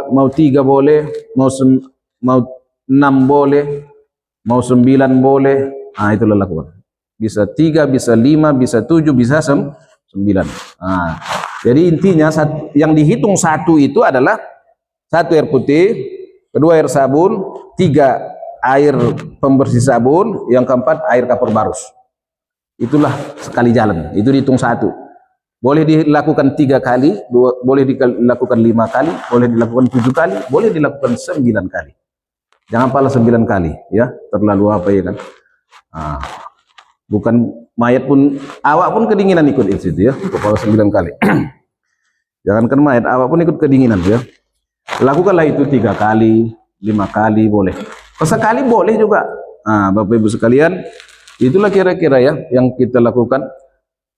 mau 3 boleh, mau 6 boleh, mau 9 boleh. Nah, itulah lakukan. Bisa 3, bisa 5, bisa 7, bisa 9. Nah, jadi intinya yang dihitung 1 itu adalah 1 air putih, 2 air sabun, 3 air pembersih sabun, yang keempat air kapur barus. Itulah sekali jalan. Itu dihitung 1. Boleh dilakukan 3 kali, boleh dilakukan 5 kali, boleh dilakukan 7 kali, boleh dilakukan 9 kali. Jangan pala 9 kali, ya, terlalu ya kan. Nah, bukan mayat pun, awak pun kedinginan ikut itu ya, kalau 9 kali. Jangankan mayat, awak pun ikut kedinginan ya. Lakukanlah itu 3 kali, 5 kali boleh. Sekali boleh juga. Nah, Bapak Ibu sekalian, itulah kira-kira ya yang kita lakukan.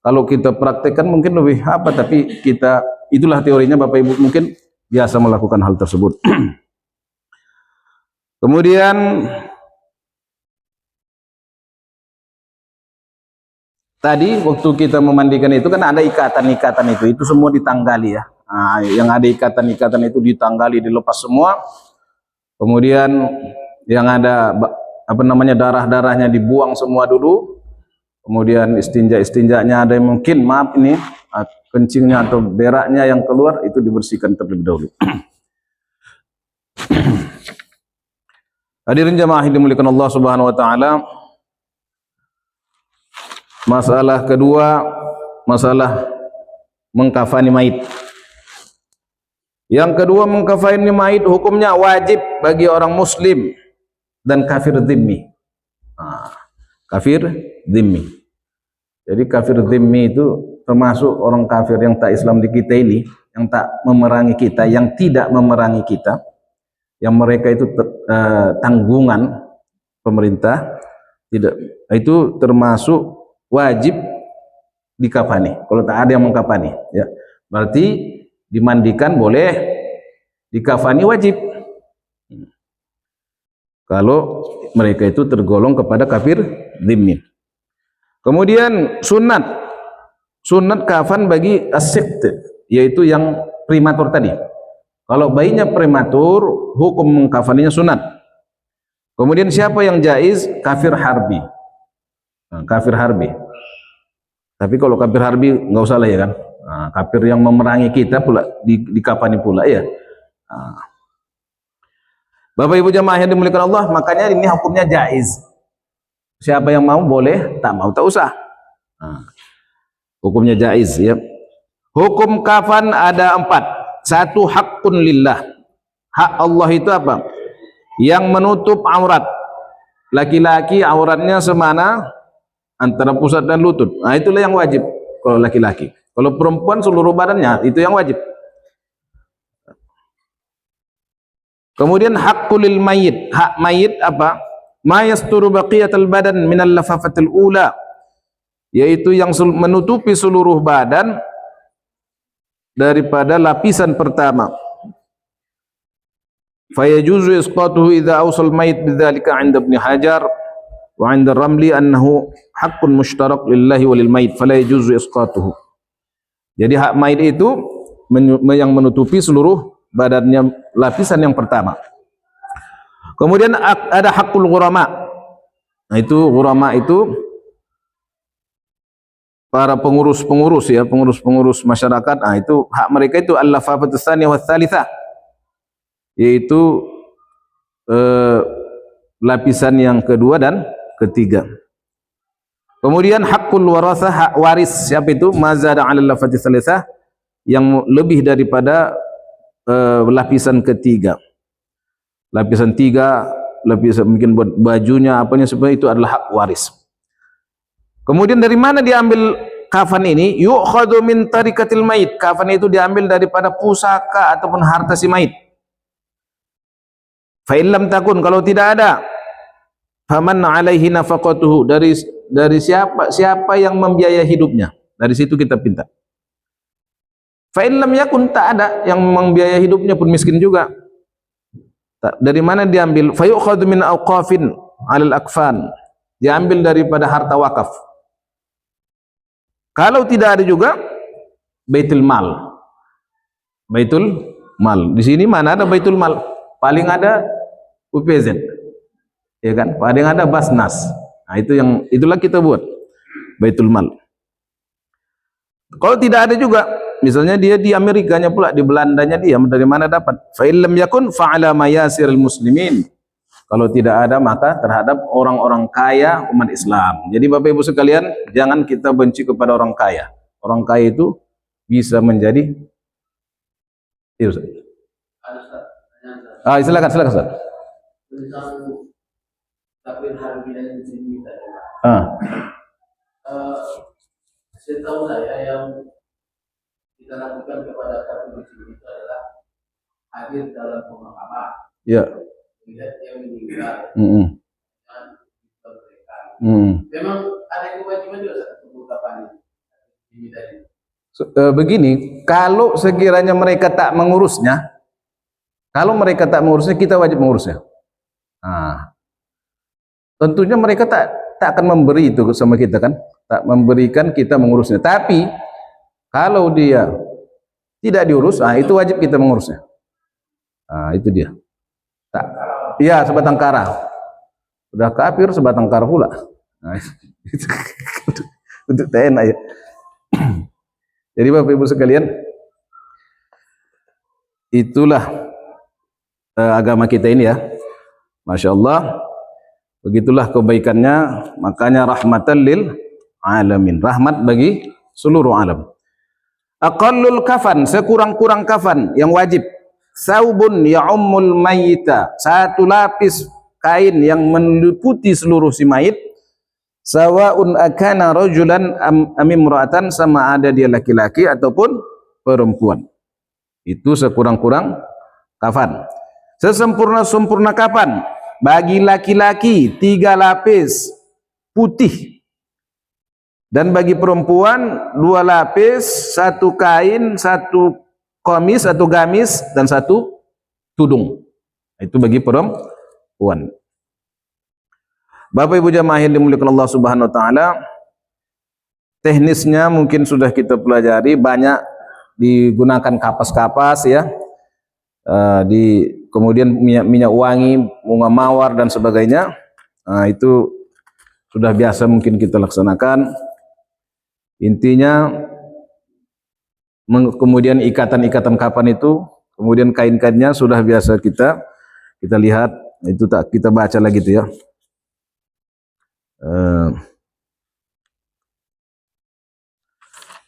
Kalau kita praktekkan mungkin lebih tapi itulah teorinya. Bapak Ibu mungkin biasa melakukan hal tersebut. Kemudian tadi waktu kita memandikan itu kan ada ikatan-ikatan itu semua ditanggali ya. Nah, yang ada ikatan-ikatan itu ditanggali, dilepas semua. Kemudian yang ada darah-darahnya dibuang semua dulu. Kemudian istinjanya ada yang mungkin kencingnya atau beraknya yang keluar, itu dibersihkan terlebih dahulu. Hadirin jamaah yang dimuliakan Allah Subhanahu wa taala, masalah kedua, masalah mengkafani mayit. Yang kedua, mengkafani mayit hukumnya wajib bagi orang muslim dan kafir dzimmi. Kafir dzimmi. Jadi kafir dzimmi itu termasuk orang kafir yang tak Islam di kita ini, yang tak memerangi kita, yang tidak memerangi kita, yang mereka itu tanggungan pemerintah, tidak, itu termasuk wajib dikafani. Kalau tak ada yang mengkafani, ya, berarti dimandikan boleh, dikafani wajib. Kalau mereka itu tergolong kepada kafir dzimmi. Kemudian sunat kafan bagi as-sibt, yaitu yang prematur tadi. Kalau bayinya prematur, hukum mengkafaninya sunat. Kemudian siapa yang jaiz? Kafir harbi. Nah, kafir harbi. Tapi kalau kafir harbi nggak usah lah ya kan. Nah, kafir yang memerangi kita pula dikafani pula ya. Nah. Bapak Ibu jamaah yang dimuliakan Allah, makanya ini hukumnya jaiz. Siapa yang mau boleh, tak mau tak usah. Nah, hukumnya jaiz ya. Hukum kafan ada 4. 1, haqqun lillah. Hak Allah itu apa? Yang menutup aurat. Laki-laki auratnya semana antara pusat dan lutut. Nah, itulah yang wajib kalau laki-laki. Kalau perempuan seluruh badannya, itu yang wajib. Kemudian haqqul lil mayyit. Hak mayit apa? ma yasturu baqiyatal badan minal lafafatil ula, yaitu yang menutupi seluruh badan daripada lapisan pertama. Fayajuzu isqatuhu idza awsal mayit bidzalika 'inda Ibnu Hajar wa 'inda Ramli annahu haqqun mushtarak lillahi walil mayit fala yajuzu isqatuhu. Jadi hak mayit itu yang menutupi seluruh badannya, lapisan yang pertama. Kemudian ada hakul ghurama. Nah, itu ghurama itu para pengurus-pengurus ya, pengurus-pengurus masyarakat. Nah, itu hak mereka itu al-lafafatus tsaniyah wa tsalitsah, yaitu lapisan yang kedua dan ketiga. Kemudian hakul warasah, hak waris. Siapa itu? Mazada 'ala al-lafatis tsalitsah, yang lebih daripada lapisan ketiga. Lapisan tiga, lapisan mungkin buat bajunya, apanya, sebenarnya itu adalah hak waris. Kemudian dari mana diambil kafan ini? Yu'khadhu min tarikatil mayit. Kafan itu diambil daripada pusaka ataupun harta si mayit. Fa in lam takun, kalau tidak ada, faman 'alaihi nafaqatuhu, dari siapa yang membiayai hidupnya. Dari situ kita pinta. Fa in lam yakun, tak ada yang membiayai hidupnya, pun miskin juga. Dari mana diambil? Fa yu'khadhu min awqafin 'alal akfan, diambil daripada harta wakaf. Kalau tidak ada juga, baitul mal. Baitul mal. Di sini mana ada baitul mal? Paling ada UPZ, ya kan? Paling ada Basnas. Nah, itulah kita buat baitul mal. Kalau tidak ada juga, misalnya dia di Amerikanya pula, di Belandanya dia, dari mana dapat? Fa illam yakun fa ala mayasiril muslimin. Kalau tidak ada, maka terhadap orang-orang kaya umat Islam. Jadi Bapak Ibu sekalian, jangan kita benci kepada orang kaya. Orang kaya itu bisa menjadi silakan Ustaz. Setahu saya yang kita lakukan kepada kafir muslim itu adalah hadir dalam pemakaman. Ya. Melihat yang meninggal. Dan mereka. Memang ada kewajiban juga untuk kapan ini. Begini, kalau sekiranya mereka tak mengurusnya, kita wajib mengurusnya. Nah, tentunya mereka tak akan memberi itu sama kita kan, tak memberikan kita mengurusnya. Tapi kalau dia tidak diurus, itu wajib kita mengurusnya. Itu dia. Iya, sebatang kara. Sudah kafir, sebatang kara pula. Nah, untuk TNA ya. Jadi Bapak Ibu sekalian, itulah agama kita ini ya. Masya Allah. Begitulah kebaikannya, makanya rahmatan lil alamin, rahmat bagi seluruh alam. Aqallul kafan, sekurang-kurang kafan yang wajib. Saubun ya'ummul mayyita, satu lapis kain yang meliputi seluruh si mayit. Sawaun akana rajulan am imra'atan, sama ada dia laki-laki ataupun perempuan. Itu sekurang-kurang kafan. Sesempurna-sempurna kafan bagi laki-laki 3 lapis putih, dan bagi perempuan 2 lapis, 1 kain, 1 komis atau gamis, dan 1 tudung. Itu bagi perempuan. Bapak Ibu jamaah yang dimuliakan Allah Subhanahu wa taala, teknisnya mungkin sudah kita pelajari, banyak digunakan kapas-kapas ya. Kemudian minyak wangi, bunga mawar dan sebagainya. Itu sudah biasa mungkin kita laksanakan. Intinya kemudian ikatan-ikatan kapan itu, kemudian kain-kainnya sudah biasa kita lihat, itu tak kita baca lagi itu ya.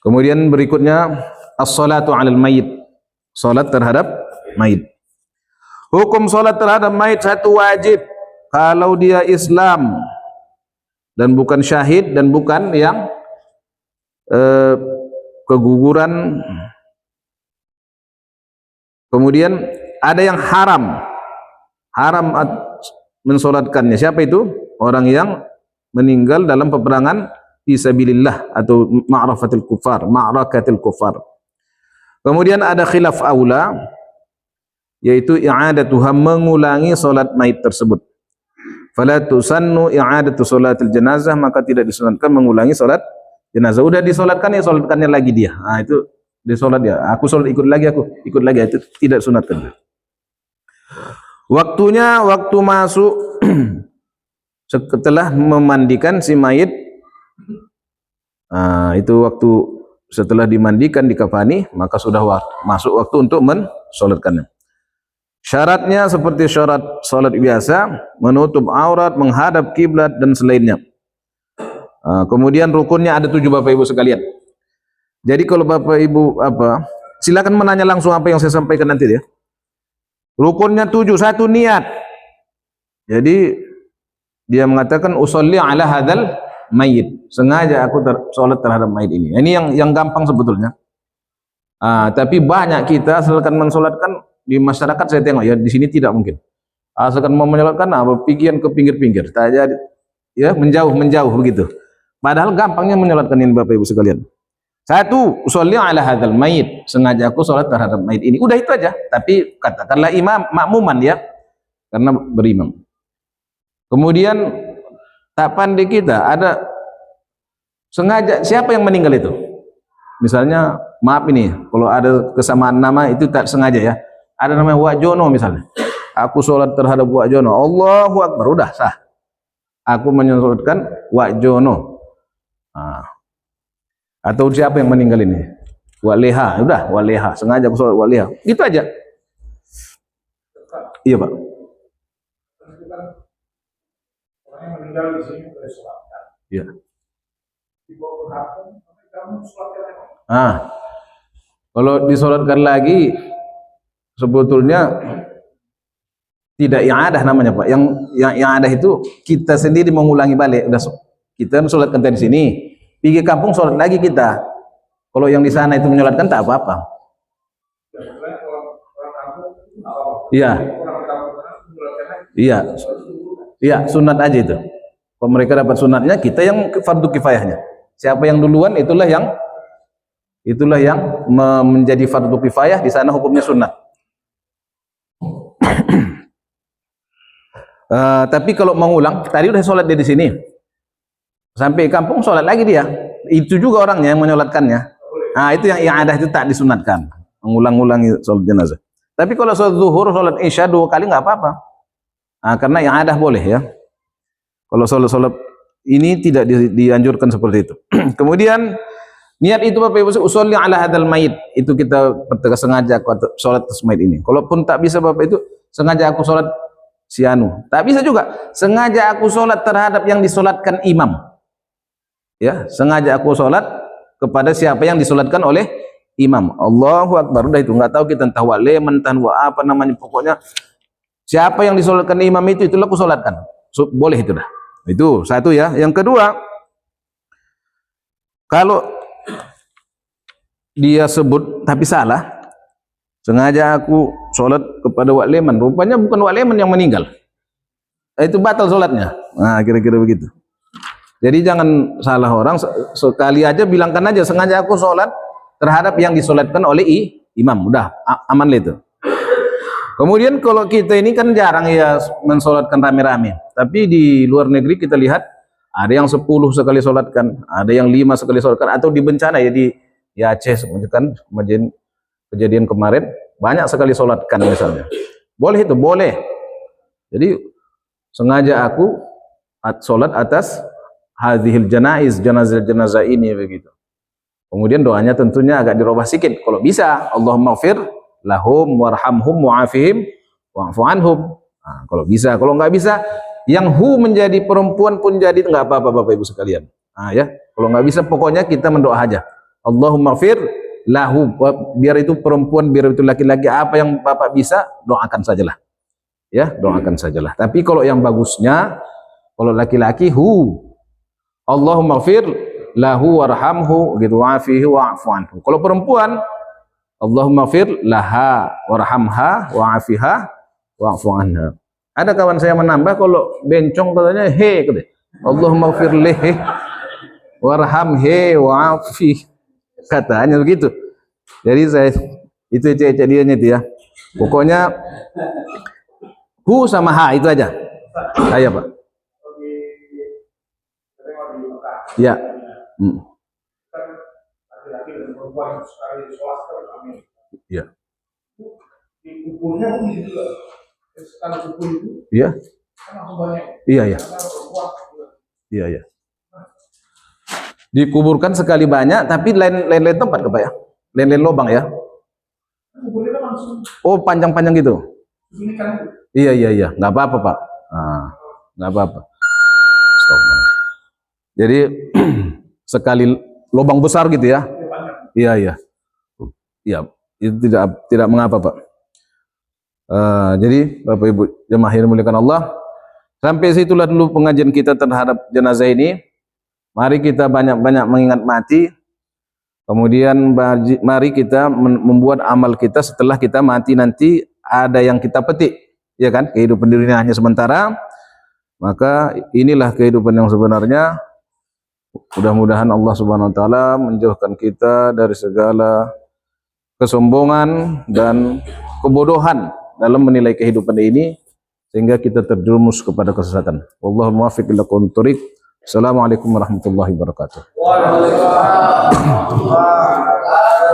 Kemudian berikutnya as-salatu 'alal mayyit, salat terhadap mayit. Hukum salat terhadap mayit satu wajib kalau dia Islam dan bukan syahid dan bukan yang keguguran. Kemudian ada yang haram mensolatkannya. Siapa itu? Orang yang meninggal dalam peperangan fisabilillah atau ma'rakatil kufar. Kemudian ada khilaf aula, yaitu i'adatuha, mengulangi solat mayit tersebut. Fala tusannu i'adatu salatil janazah, maka tidak disunatkan mengulangi solat jenazah. Udah disolatkan ya, solatkannya lagi dia. Nah, itu disolat ya. Aku solat ikut lagi, itu tidak sunatkan. Waktunya waktu masuk setelah memandikan si mayit. Itu waktu setelah dimandikan, dikafani, maka sudah masuk waktu untuk mensolatkannya. Syaratnya seperti syarat salat biasa, menutup aurat, menghadap kiblat dan selainnya. Kemudian rukunnya ada 7 Bapak Ibu sekalian. Jadi kalau Bapak Ibu silakan menanya langsung apa yang saya sampaikan nanti ya. Rukunnya 7, 1 niat. Jadi dia mengatakan usolli ala hadal mayit, sengaja aku salat terhadap mayit ini. Ini yang gampang sebetulnya. Tapi banyak kita asalkan mensolatkan di masyarakat, saya tengok ya, di sini tidak mungkin. Asalkan mau menyolatkan pikiran ke pinggir-pinggir, tak jadi ya, menjauh begitu. Padahal gampangnya menyolatkan ini Bapak Ibu sekalian. 1, usolli ala hadzal mayit, sengaja aku salat terhadap mayit ini. Udah itu aja. Tapi katakanlah imam makmuman ya, karena berimam. Kemudian tak pandai kita, ada sengaja, siapa yang meninggal itu? Misalnya, maaf ini, kalau ada kesamaan nama itu tak sengaja ya. Ada namanya Wak Jono misalnya. Aku sholat terhadap Wak Jono. Allahu Akbar, udah sah. Aku menyolatkan Wak Jono. Atau siapa yang meninggal ini? Wak Leha, udah Wak Leha. Sengaja aku sholat Wak Leha. Itu aja. Iya Pak. Orang yang meninggal di sini boleh sholatkan. Iya. Dibawa ke kampung, kamu sholatkan. Kalau disolatkan lagi, sebetulnya tidak i'adah namanya Pak. Yang i'adah itu kita sendiri mengulangi balik. Udah kita mensolatkan di sini, pergi kampung solat lagi kita. Kalau yang di sana itu menyolatkan tak apa-apa. Iya. Iya. Iya, sunat aja itu. Kalau mereka dapat sunatnya, kita yang fardu kifayahnya. Siapa yang duluan itulah yang menjadi fardu kifayah, di sana hukumnya sunat. Tapi kalau mengulang, tadi udah sholat dia di sini, sampai kampung sholat lagi dia, itu juga orangnya yang menyolatkannya. Itu yang ada itu tak disunatkan, mengulang-ulangi sholat jenazah. Tapi kalau sholat zuhur, sholat isya 2 kali nggak apa-apa, karena yang ada boleh ya. Kalau sholat ini tidak dianjurkan seperti itu. Kemudian niat itu Bapak Ibu, usolli ala hadzal mayit, itu kita pertegas sengaja aku sholat atas mayit ini. Kalaupun tak bisa Bapak itu, sengaja aku sholat si anu. Tak bisa juga, sengaja aku sholat terhadap yang disolatkan imam. Ya, sengaja aku sholat kepada siapa yang disolatkan oleh imam. Allahu Akbar, udah itu, nggak tahu kita entah wale, mentah apa namanya, pokoknya siapa yang disolatkan imam itu, itulah aku sholatkan. Boleh itu dah. Itu satu ya. Yang kedua, kalau dia sebut tapi salah, sengaja aku sholat kepada Wak Leman, rupanya bukan Wak Leman yang meninggal, itu batal sholatnya. Kira-kira begitu. Jadi jangan salah orang, sekali aja bilangkan aja, sengaja aku sholat terhadap yang disolatkan oleh imam, udah aman lah itu. Kemudian kalau kita ini kan jarang ya mensolatkan rame-rame, tapi di luar negeri kita lihat ada yang 10 sekali solatkan, ada yang 5 sekali solatkan, atau di bencana ya, di Aceh kan kejadian kemarin banyak sekali solatkan misalnya. Boleh itu, boleh. Jadi sengaja aku solat atas hadhil janaiz, jenazah ini begitu. Kemudian doanya tentunya agak dirubah sedikit. Kalau bisa, Allahumma ighfir lahum warhamhum wa'afihim wa'fu anhum. Kalau bisa, kalau nggak bisa, yang menjadi perempuan pun jadi nggak apa-apa Bapak Ibu sekalian. Ya, kalau nggak bisa pokoknya kita mendoa aja. Allahumma ighfir lahu, biar itu perempuan, biar itu laki-laki, apa yang Bapak bisa doakan sajalah. Ya, doakan sajalah. Tapi kalau yang bagusnya, kalau laki-laki Allahumma ighfir lahu warhamhu gitu, wa'afihi wa'fu anhu. Kalau perempuan, Allahumma ighfir laha warhamha wa'afiha wa'fu anha. Ada kawan saya menambah kalau bencong katanya he katanya. Allahumma firlih he warham he wa'afi. Katanya begitu. Jadi saya itu ecek-ecek dia itu ya. Pokoknya hu sama ha itu aja. Saya Pak. Ya. Laki-laki dan perempuan sekali sholat kami. Ya. Di kuburnya pun gitu juga. Sekali kubur itu Iya. kan langsung banyak. Iya, iya. Karena perempuan juga. Iya, iya. Dikuburkan sekali banyak tapi lain tempat Pak ya. Lain lubang ya. Kuburnya kan langsung Oh, panjang-panjang gitu. begini kan. Iya, iya, iya. Nggak apa-apa Pak. Nah, nggak apa-apa. Stop. Jadi sekali lubang besar gitu ya. Iya, iya. Iya, itu tidak mengapa Pak. Jadi Bapak Ibu jemaah yang dimuliakan Allah, sampai situlah dulu pengajian kita terhadap jenazah ini. Mari kita banyak-banyak mengingat mati. Kemudian mari kita membuat amal kita setelah kita mati nanti ada yang kita petik, ya kan? Kehidupan dirinya hanya sementara. Maka inilah kehidupan yang sebenarnya. Mudah-mudahan Allah Subhanahu wa taala menjauhkan kita dari segala kesombongan dan kebodohan dalam menilai kehidupan ini sehingga kita terjerumus kepada kesesatan. Wallahu muwaffiq ila aqwamit thoriq. Assalamualaikum warahmatullahi wabarakatuh. Waalaikumsalam.